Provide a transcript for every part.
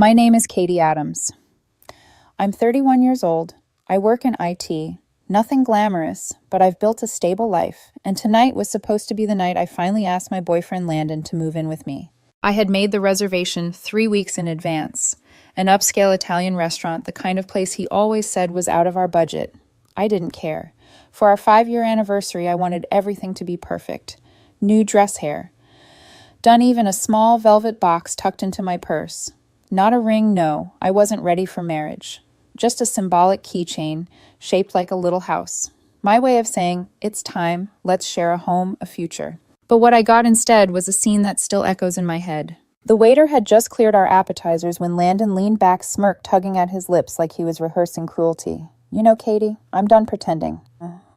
My name is Katie Adams. I'm 31 years old. I work in IT. Nothing glamorous, but I've built a stable life, and tonight was supposed to be the night I finally asked my boyfriend Landon to move in with me. I had made the reservation 3 weeks in advance. An upscale Italian restaurant, the kind of place he always said was out of our budget. I didn't care. For our 5-year anniversary, I wanted everything to be perfect. New dress hair. Done even a small velvet box tucked into my purse. Not a ring, no. I wasn't ready for marriage. Just a symbolic keychain shaped like a little house. My way of saying, it's time, let's share a home, a future. But what I got instead was a scene that still echoes in my head. The waiter had just cleared our appetizers when Landon leaned back, smirk tugging at his lips like he was rehearsing cruelty. You know, Katie, I'm done pretending.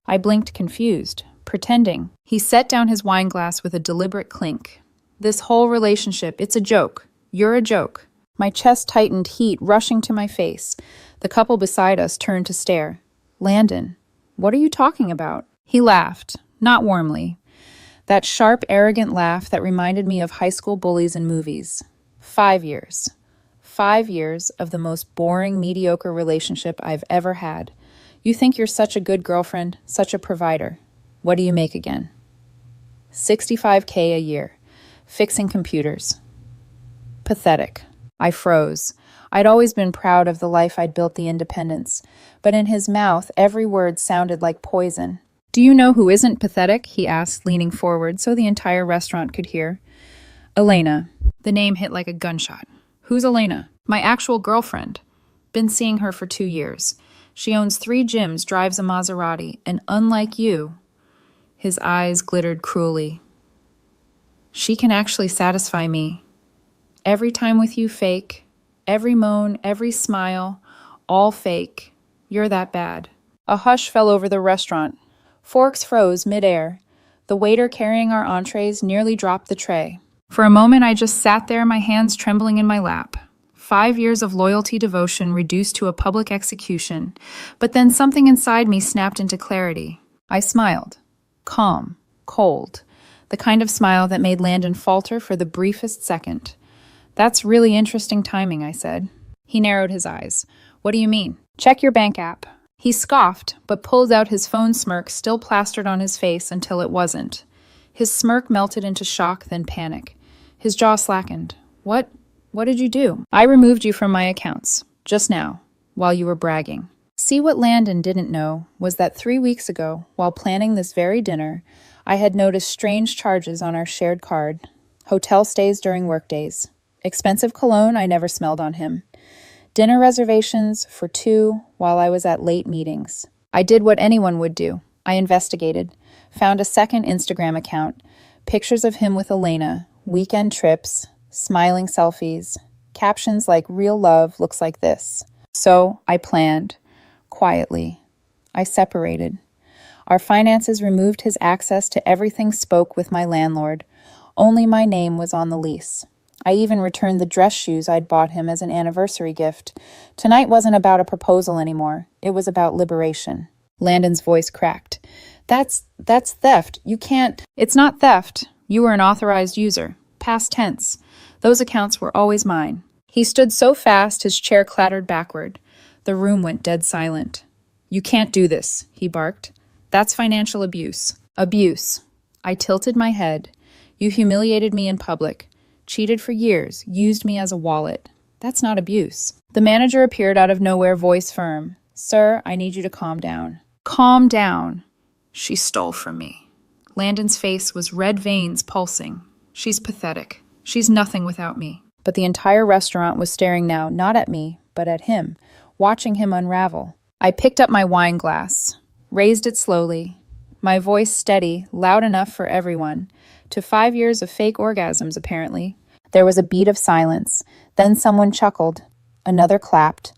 I blinked confused. Pretending. He set down his wine glass with a deliberate clink. This whole relationship, it's a joke. You're a joke. My chest tightened, heat rushing to my face. The couple beside us turned to stare. Landon, what are you talking about? He laughed, not warmly. That sharp, arrogant laugh that reminded me of high school bullies in movies. 5 years. 5 years of the most boring, mediocre relationship I've ever had. You think you're such a good girlfriend, such a provider. What do you make again? $65K a year. Fixing computers. Pathetic. I froze. I'd always been proud of the life I'd built, the independence. But in his mouth, every word sounded like poison. Do you know who isn't pathetic? He asked, leaning forward so the entire restaurant could hear. Elena. The name hit like a gunshot. Who's Elena? My actual girlfriend. Been seeing her for 2 years. She owns 3 gyms, drives a Maserati, and unlike you, his eyes glittered cruelly. She can actually satisfy me. Every time with you, fake. Every moan, every smile, all fake. You're that bad. A hush fell over the restaurant. Forks froze midair. The waiter carrying our entrees nearly dropped the tray. For a moment, I just sat there, my hands trembling in my lap. 5 years of loyalty devotion reduced to a public execution. But then something inside me snapped into clarity. I smiled. Calm. Cold. The kind of smile that made Landon falter for the briefest second. That's really interesting timing, I said. He narrowed his eyes. What do you mean? Check your bank app. He scoffed, but pulled out his phone smirk still plastered on his face until it wasn't. His smirk melted into shock, then panic. His jaw slackened. What did you do? I removed you from my accounts, just now, while you were bragging. See, what Landon didn't know was that 3 weeks ago, while planning this very dinner, I had noticed strange charges on our shared card. Hotel stays during workdays. Expensive cologne I never smelled on him. Dinner reservations for 2 while I was at late meetings. I did what anyone would do. I investigated. Found a second Instagram account. Pictures of him with Elena. Weekend trips. Smiling selfies. Captions like real love looks like this. So I planned. Quietly. I separated. Our finances removed his access to everything, spoke with my landlord. Only my name was on the lease. I even returned the dress shoes I'd bought him as an anniversary gift. Tonight wasn't about a proposal anymore. It was about liberation. Landon's voice cracked. That's theft. You can't... It's not theft. You were an authorized user. Past tense. Those accounts were always mine. He stood so fast his chair clattered backward. The room went dead silent. You can't do this, he barked. That's financial abuse. Abuse. I tilted my head. You humiliated me in public. Cheated for years, used me as a wallet. That's not abuse. The manager appeared out of nowhere, voice firm. Sir, I need you to calm down. Calm down. She stole from me. Landon's face was red veins pulsing. She's pathetic. She's nothing without me. But the entire restaurant was staring now, not at me, but at him, watching him unravel. I picked up my wine glass, raised it slowly, my voice steady, loud enough for everyone. To 5 years of fake orgasms, apparently. There was a beat of silence. Then someone chuckled. Another clapped.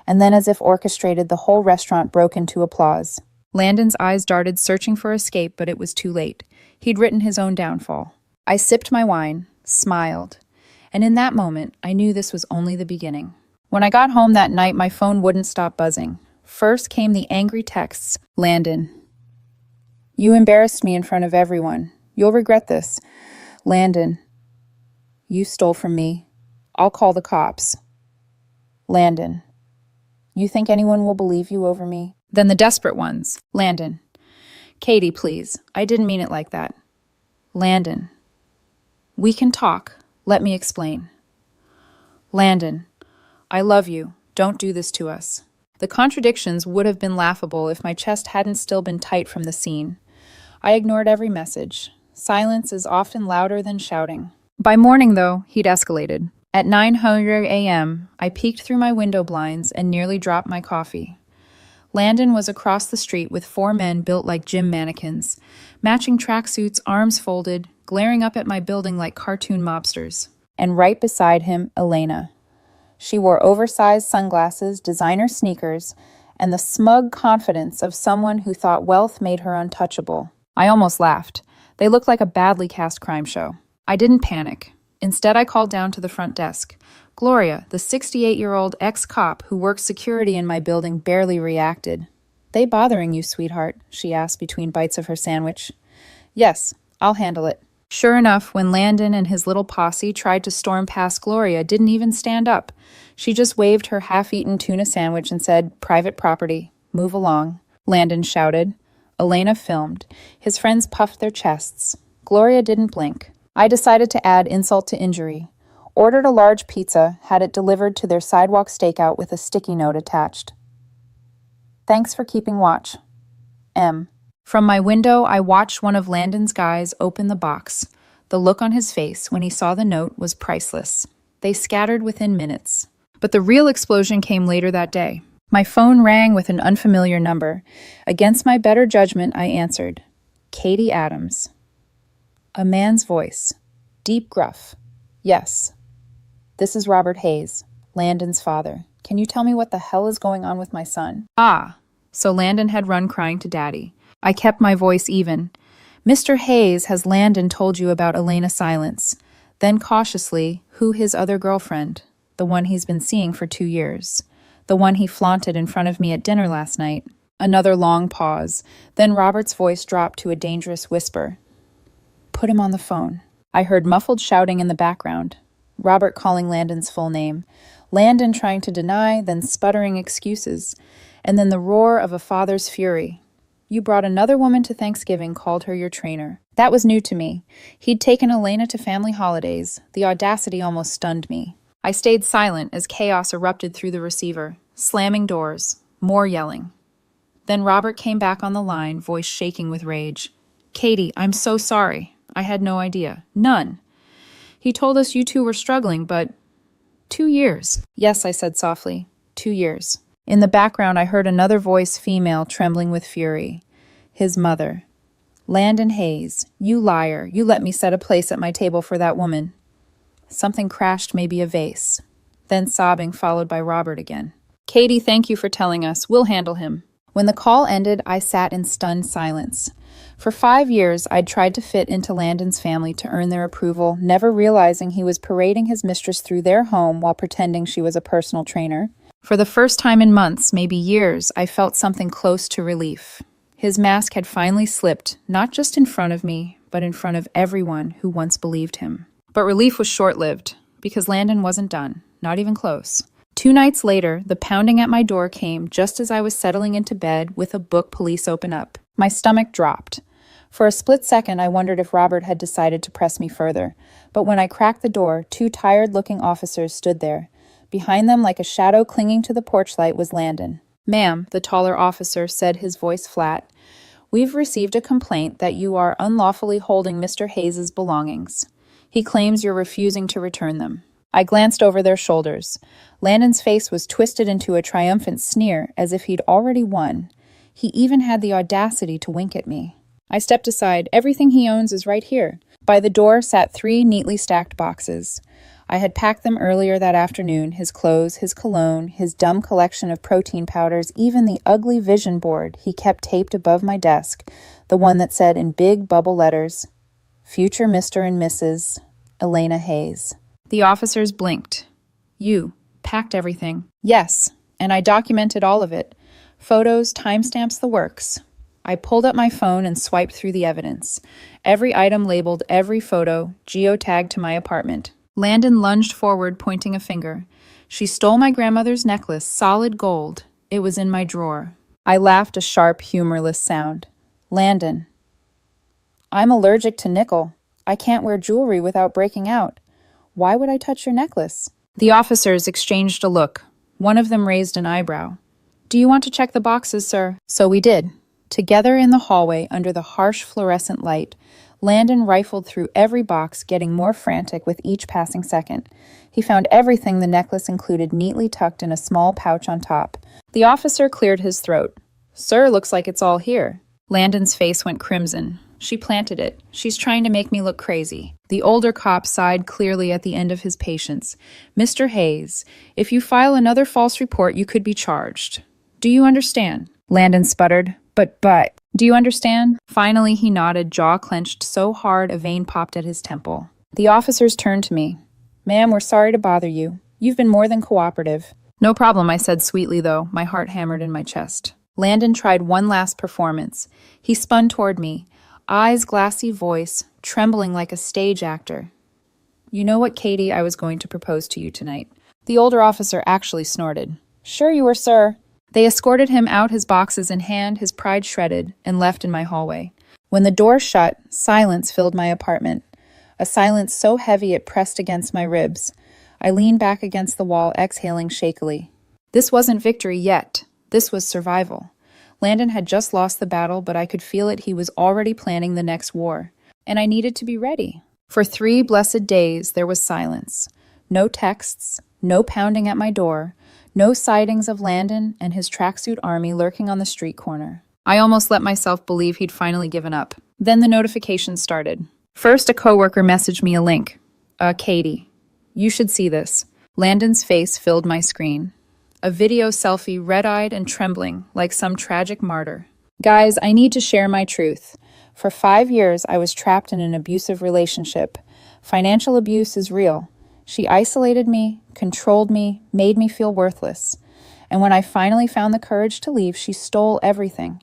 And then, as if orchestrated, the whole restaurant broke into applause. Landon's eyes darted, searching for escape, but it was too late. He'd written his own downfall. I sipped my wine, smiled. And in that moment, I knew this was only the beginning. When I got home that night, my phone wouldn't stop buzzing. First came the angry texts. Landon. You embarrassed me in front of everyone. You'll regret this. Landon. You stole from me. I'll call the cops. Landon. You think anyone will believe you over me? Then the desperate ones. Landon. Katie, please. I didn't mean it like that. Landon. We can talk. Let me explain. Landon. I love you. Don't do this to us. The contradictions would have been laughable if my chest hadn't still been tight from the scene. I ignored every message. Silence is often louder than shouting. By morning, though, he'd escalated. At 9:00 a.m., I peeked through my window blinds and nearly dropped my coffee. Landon was across the street with 4 men built like gym mannequins, matching tracksuits, arms folded, glaring up at my building like cartoon mobsters. And right beside him, Elena. She wore oversized sunglasses, designer sneakers, and the smug confidence of someone who thought wealth made her untouchable. I almost laughed. They looked like a badly cast crime show. I didn't panic. Instead, I called down to the front desk. Gloria, the 68-year-old ex-cop who works security in my building, barely reacted. They bothering you, sweetheart? She asked between bites of her sandwich. Yes, I'll handle it. Sure enough, when Landon and his little posse tried to storm past, Gloria didn't even stand up. She just waved her half-eaten tuna sandwich and said, "Private property. Move along." Landon shouted. Elena filmed. His friends puffed their chests. Gloria didn't blink. I decided to add insult to injury. Ordered a large pizza, had it delivered to their sidewalk stakeout with a sticky note attached. Thanks for keeping watch. M. From my window, I watched one of Landon's guys open the box. The look on his face when he saw the note was priceless. They scattered within minutes. But the real explosion came later that day. My phone rang with an unfamiliar number. Against my better judgment, I answered. Katie Adams. A man's voice. Deep gruff. Yes. This is Robert Hayes, Landon's father. Can you tell me what the hell is going on with my son? Ah, so Landon had run crying to Daddy. I kept my voice even. Mr. Hayes, has Landon told you about Elena Silence? Then cautiously, who his other girlfriend? The one he's been seeing for 2 years. The one he flaunted in front of me at dinner last night. Another long pause. Then Robert's voice dropped to a dangerous whisper. Put him on the phone. I heard muffled shouting in the background. Robert calling Landon's full name. Landon trying to deny, then sputtering excuses. And then the roar of a father's fury. You brought another woman to Thanksgiving, called her your trainer. That was new to me. He'd taken Elena to family holidays. The audacity almost stunned me. I stayed silent as chaos erupted through the receiver, slamming doors, more yelling. Then Robert came back on the line, voice shaking with rage. Katie, I'm so sorry. I had no idea. None. He told us you two were struggling, but 2 years. Yes, I said softly. 2 years. In the background, I heard another voice, female, trembling with fury. His mother. Landon Hayes, you liar. You let me set a place at my table for that woman. Something crashed, maybe a vase. Then sobbing, followed by Robert again. Katie, thank you for telling us. We'll handle him. When the call ended, I sat in stunned silence. For 5 years, I'd tried to fit into Landon's family to earn their approval, never realizing he was parading his mistress through their home while pretending she was a personal trainer. For the first time in months, maybe years, I felt something close to relief. His mask had finally slipped, not just in front of me, but in front of everyone who once believed him. But relief was short-lived, because Landon wasn't done, not even close. 2 nights later, the pounding at my door came just as I was settling into bed with a book police open up. My stomach dropped. For a split second, I wondered if Robert had decided to press me further. But when I cracked the door, 2 tired-looking officers stood there. Behind them, like a shadow clinging to the porch light, was Landon. Ma'am, the taller officer said, his voice flat, we've received a complaint that you are unlawfully holding Mr. Hayes' belongings. He claims you're refusing to return them. I glanced over their shoulders. Landon's face was twisted into a triumphant sneer, as if he'd already won. He even had the audacity to wink at me. I stepped aside. Everything he owns is right here. By the door sat 3 neatly stacked boxes. I had packed them earlier that afternoon, his clothes, his cologne, his dumb collection of protein powders, even the ugly vision board he kept taped above my desk, the one that said in big bubble letters, Future Mr. and Mrs. Elena Hayes. The officers blinked. You packed everything. Yes, and I documented all of it. Photos, timestamps, the works. I pulled up my phone and swiped through the evidence. Every item labeled, every photo, geotagged to my apartment. Landon lunged forward, pointing a finger. She stole my grandmother's necklace, solid gold. It was in my drawer. I laughed a sharp, humorless sound. Landon. I'm allergic to nickel. I can't wear jewelry without breaking out. Why would I touch your necklace? The officers exchanged a look. One of them raised an eyebrow. Do you want to check the boxes, sir? So we did. Together in the hallway, under the harsh fluorescent light, Landon rifled through every box, getting more frantic with each passing second. He found everything the necklace included neatly tucked in a small pouch on top. The officer cleared his throat. Sir, looks like it's all here. Landon's face went crimson. She planted it. She's trying to make me look crazy. The older cop sighed clearly at the end of his patience. Mr. Hayes, if you file another false report, you could be charged. Do you understand? Landon sputtered. But, do you understand? Finally, he nodded, jaw clenched so hard a vein popped at his temple. The officers turned to me. Ma'am, we're sorry to bother you. You've been more than cooperative. No problem, I said sweetly, though, my heart hammered in my chest. Landon tried one last performance. He spun toward me, eyes glassy, voice trembling like a stage actor. You know what, Katie, I was going to propose to you tonight. The older officer actually snorted. Sure you were, sir. They escorted him out, his boxes in hand, his pride shredded, and left in my hallway. When the door shut, silence filled my apartment, a silence so heavy it pressed against my ribs. I leaned back against the wall, exhaling shakily. This wasn't victory yet. This was survival. Landon had just lost the battle, but I could feel it. He was already planning the next war, and I needed to be ready. For 3 blessed days, there was silence. No texts, no pounding at my door, no sightings of Landon and his tracksuit army lurking on the street corner. I almost let myself believe he'd finally given up. Then the notifications started. First, a coworker messaged me a link. Katie, you should see this. Landon's face filled my screen. A video selfie, red-eyed and trembling, like some tragic martyr. Guys, I need to share my truth. For 5 years, I was trapped in an abusive relationship. Financial abuse is real. She isolated me, controlled me, made me feel worthless. And when I finally found the courage to leave, she stole everything.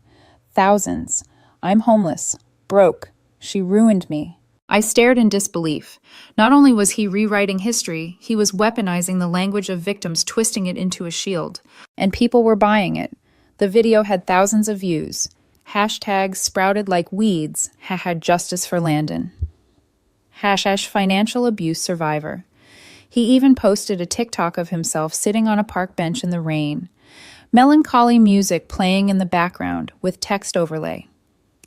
Thousands. I'm homeless, broke. She ruined me. I stared in disbelief. Not only was he rewriting history, he was weaponizing the language of victims, twisting it into a shield. And people were buying it. The video had thousands of views. Hashtags sprouted like weeds. #justice for Landon. #financial abuse survivor. He even posted a TikTok of himself sitting on a park bench in the rain. Melancholy music playing in the background with text overlay.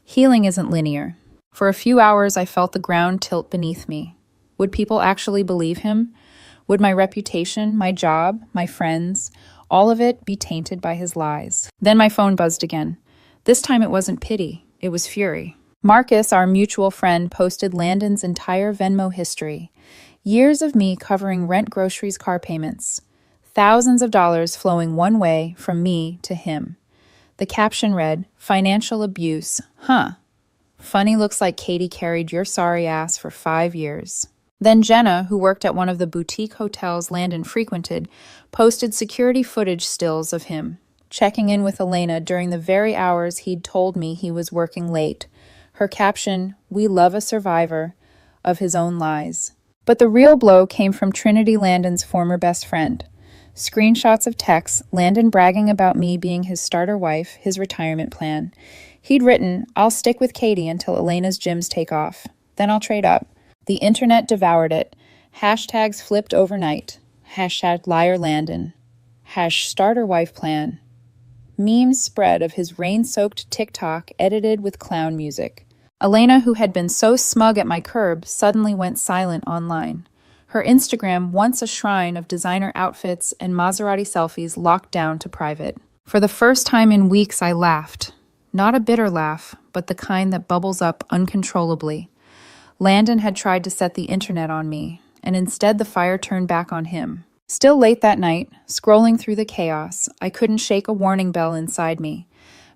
Healing isn't linear. For a few hours, I felt the ground tilt beneath me. Would people actually believe him? Would my reputation, my job, my friends, all of it be tainted by his lies? Then my phone buzzed again. This time it wasn't pity, it was fury. Marcus, our mutual friend, posted Landon's entire Venmo history. Years of me covering rent, groceries, car payments. Thousands of dollars flowing one way from me to him. The caption read, "Financial abuse. Huh. Funny, looks like Katie carried your sorry ass for 5 years." Then Jenna, who worked at one of the boutique hotels Landon frequented, posted security footage stills of him, checking in with Elena during the very hours he'd told me he was working late. Her caption, "We love a survivor of his own lies." But the real blow came from Trinity, Landon's former best friend. Screenshots of texts, Landon bragging about me being his starter wife, his retirement plan. He'd written, "I'll stick with Katie until Elena's gyms take off. Then I'll trade up." The internet devoured it. Hashtags flipped overnight. #liar Landon. #starter wife plan. Memes spread of his rain-soaked TikTok edited with clown music. Elena, who had been so smug at my curb, suddenly went silent online. Her Instagram, once a shrine of designer outfits and Maserati selfies, locked down to private. For the first time in weeks, I laughed. Not a bitter laugh, but the kind that bubbles up uncontrollably. Landon had tried to set the internet on me, and instead the fire turned back on him. Still late that night, scrolling through the chaos, I couldn't shake a warning bell inside me.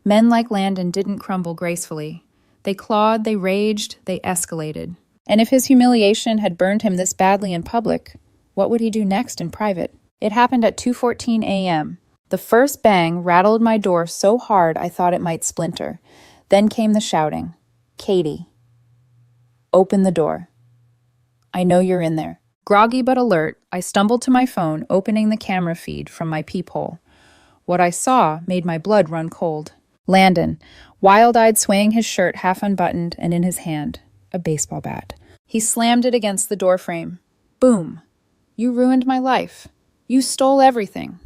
Men like Landon didn't crumble gracefully. They clawed, they raged, they escalated. And if his humiliation had burned him this badly in public, what would he do next in private? It happened at 2:14 a.m. The first bang rattled my door so hard I thought it might splinter. Then came the shouting. "Katie, open the door. I know you're in there." Groggy but alert, I stumbled to my phone, opening the camera feed from my peephole. What I saw made my blood run cold. Landon, wild-eyed, swaying his shirt half unbuttoned and in his hand, a baseball bat. He slammed it against the doorframe. Boom. You ruined my life. You stole everything.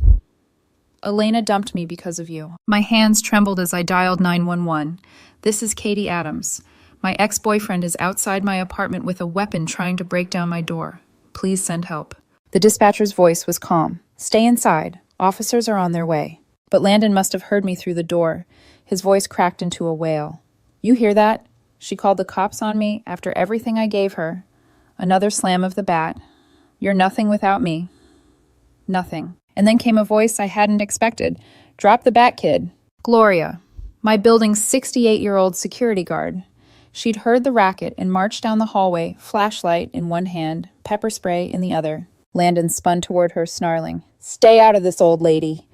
Elena dumped me because of you. My hands trembled as I dialed 911. This is Katie Adams. My ex-boyfriend is outside my apartment with a weapon trying to break down my door. Please send help. The dispatcher's voice was calm. Stay inside. Officers are on their way. But Landon must have heard me through the door. His voice cracked into a wail. You hear that? She called the cops on me after everything I gave her. Another slam of the bat. You're nothing without me. Nothing. And then came a voice I hadn't expected. Drop the bat, kid. Gloria, my building's 68-year-old security guard. She'd heard the racket and marched down the hallway, flashlight in one hand, pepper spray in the other. Landon spun toward her, snarling, Stay out of this, old lady.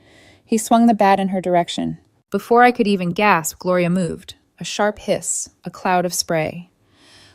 He swung the bat in her direction. Before I could even gasp, Gloria moved. A sharp hiss, a cloud of spray.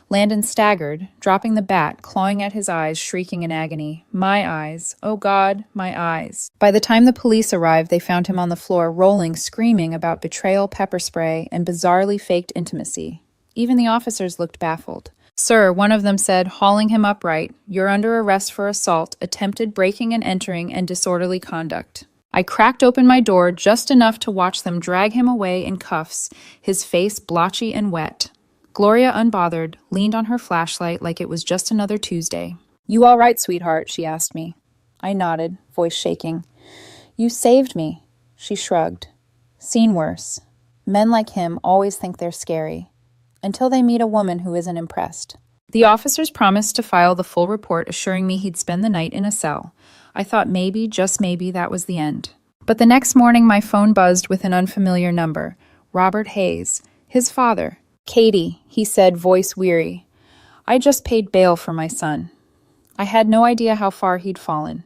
Landon staggered, dropping the bat, clawing at his eyes, shrieking in agony. My eyes. Oh God, my eyes. By the time the police arrived, they found him on the floor, rolling, screaming about betrayal, pepper spray, and bizarrely faked intimacy. Even the officers looked baffled. Sir, one of them said, hauling him upright, you're under arrest for assault, attempted breaking and entering, and disorderly conduct. I cracked open my door just enough to watch them drag him away in cuffs, his face blotchy and wet. Gloria, unbothered, leaned on her flashlight like it was just another Tuesday. You all right, sweetheart? She asked me. I nodded, voice shaking. You saved me. She shrugged. Seen worse. Men like him always think they're scary. Until they meet a woman who isn't impressed. The officers promised to file the full report, assuring me he'd spend the night in a cell. I thought maybe, just maybe, that was the end. But the next morning my phone buzzed with an unfamiliar number. Robert Hayes. His father. Katie, he said, voice weary. I just paid bail for my son. I had no idea how far he'd fallen.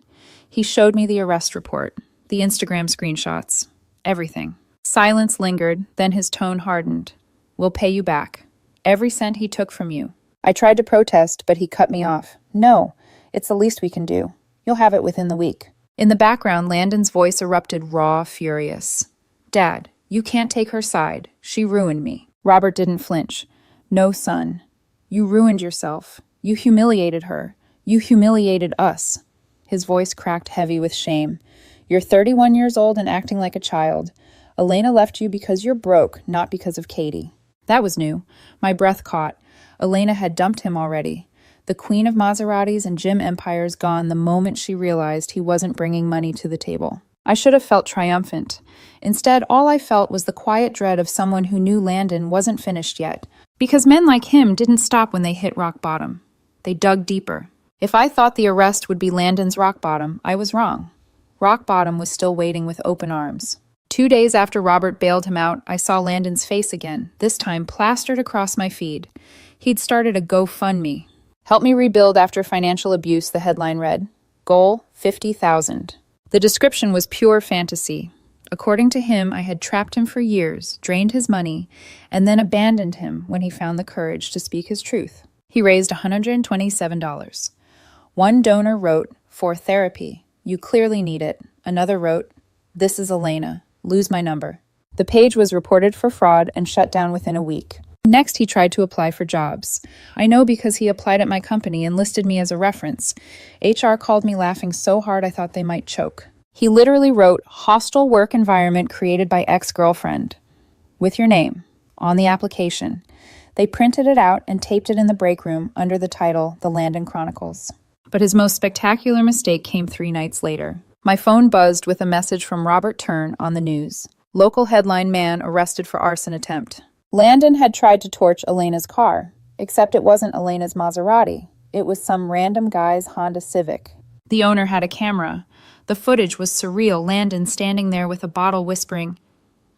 He showed me the arrest report, the Instagram screenshots, everything. Silence lingered, then his tone hardened. We'll pay you back. Every cent he took from you. I tried to protest, but he cut me off. No, it's the least we can do. You'll have it within the week. In the background, Landon's voice erupted raw, furious. Dad, you can't take her side. She ruined me. Robert didn't flinch. No, son. You ruined yourself. You humiliated her. You humiliated us. His voice cracked heavy with shame. You're 31 years old and acting like a child. Elena left you because you're broke, not because of Katie. That was new. My breath caught. Elena had dumped him already. The queen of Maseratis and gym empires gone the moment she realized he wasn't bringing money to the table. I should have felt triumphant. Instead, all I felt was the quiet dread of someone who knew Landon wasn't finished yet. Because men like him didn't stop when they hit rock bottom. They dug deeper. If I thought the arrest would be Landon's rock bottom, I was wrong. Rock bottom was still waiting with open arms. 2 days after Robert bailed him out, I saw Landon's face again, this time plastered across my feed. He'd started a GoFundMe. Help me rebuild after financial abuse, the headline read. Goal, $50,000. The description was pure fantasy. According to him, I had trapped him for years, drained his money, and then abandoned him when he found the courage to speak his truth. He raised $127. One donor wrote, for therapy. You clearly need it. Another wrote, this is Elena. Lose my number. The page was reported for fraud and shut down within a week. Next, he tried to apply for jobs. I know because he applied at my company and listed me as a reference. HR called me laughing so hard I thought they might choke. He literally wrote, hostile work environment created by ex-girlfriend. With your name. On the application. They printed it out and taped it in the break room under the title, The Landon Chronicles. But his most spectacular mistake came 3 nights later. My phone buzzed with a message from Robert Tern on the news. Local headline man arrested for arson attempt. Landon had tried to torch Elena's car, except it wasn't Elena's Maserati. It was some random guy's Honda Civic. The owner had a camera. The footage was surreal, Landon standing there with a bottle whispering,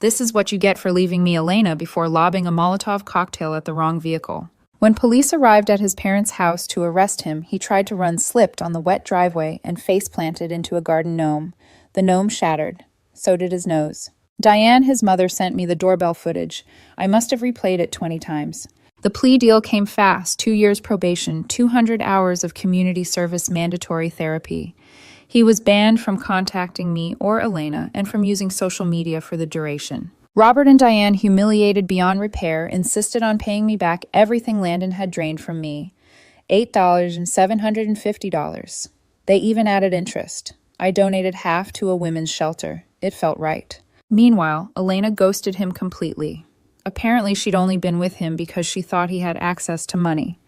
"This is what you get for leaving me Elena," before lobbing a Molotov cocktail at the wrong vehicle. When police arrived at his parents' house to arrest him, he tried to run slipped on the wet driveway and face-planted into a garden gnome. The gnome shattered. So did his nose. Diane, his mother, sent me the doorbell footage. I must have replayed it 20 times. The plea deal came fast: 2 years probation, 200 hours of community service mandatory therapy. He was banned from contacting me or Elena and from using social media for the duration. Robert and Diane, humiliated beyond repair, insisted on paying me back everything Landon had drained from me. $8 and $750. They even added interest. I donated half to a women's shelter. It felt right. Meanwhile, Elena ghosted him completely. Apparently, she'd only been with him because she thought he had access to money.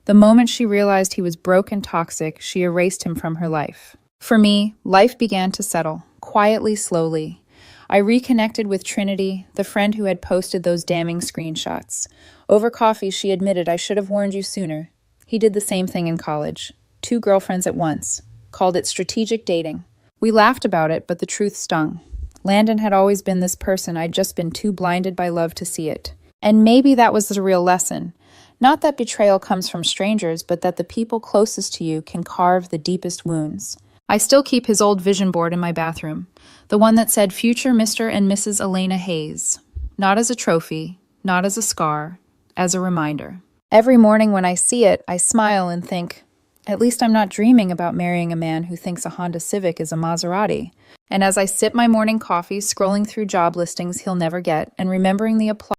The moment she realized he was broke and toxic, she erased him from her life. For me, life began to settle, quietly, slowly. I reconnected with Trinity, the friend who had posted those damning screenshots. Over coffee, she admitted, "I should have warned you sooner." He did the same thing in college. 2 girlfriends at once. Called it strategic dating. We laughed about it, but the truth stung. Landon had always been this person. I'd just been too blinded by love to see it. And maybe that was the real lesson. Not that betrayal comes from strangers, but that the people closest to you can carve the deepest wounds. I still keep his old vision board in my bathroom, the one that said future Mr. and Mrs. Elena Hayes. Not as a trophy, not as a scar, as a reminder. Every morning when I see it, I smile and think, at least I'm not dreaming about marrying a man who thinks a Honda Civic is a Maserati. And as I sip my morning coffee, scrolling through job listings he'll never get, and remembering the applause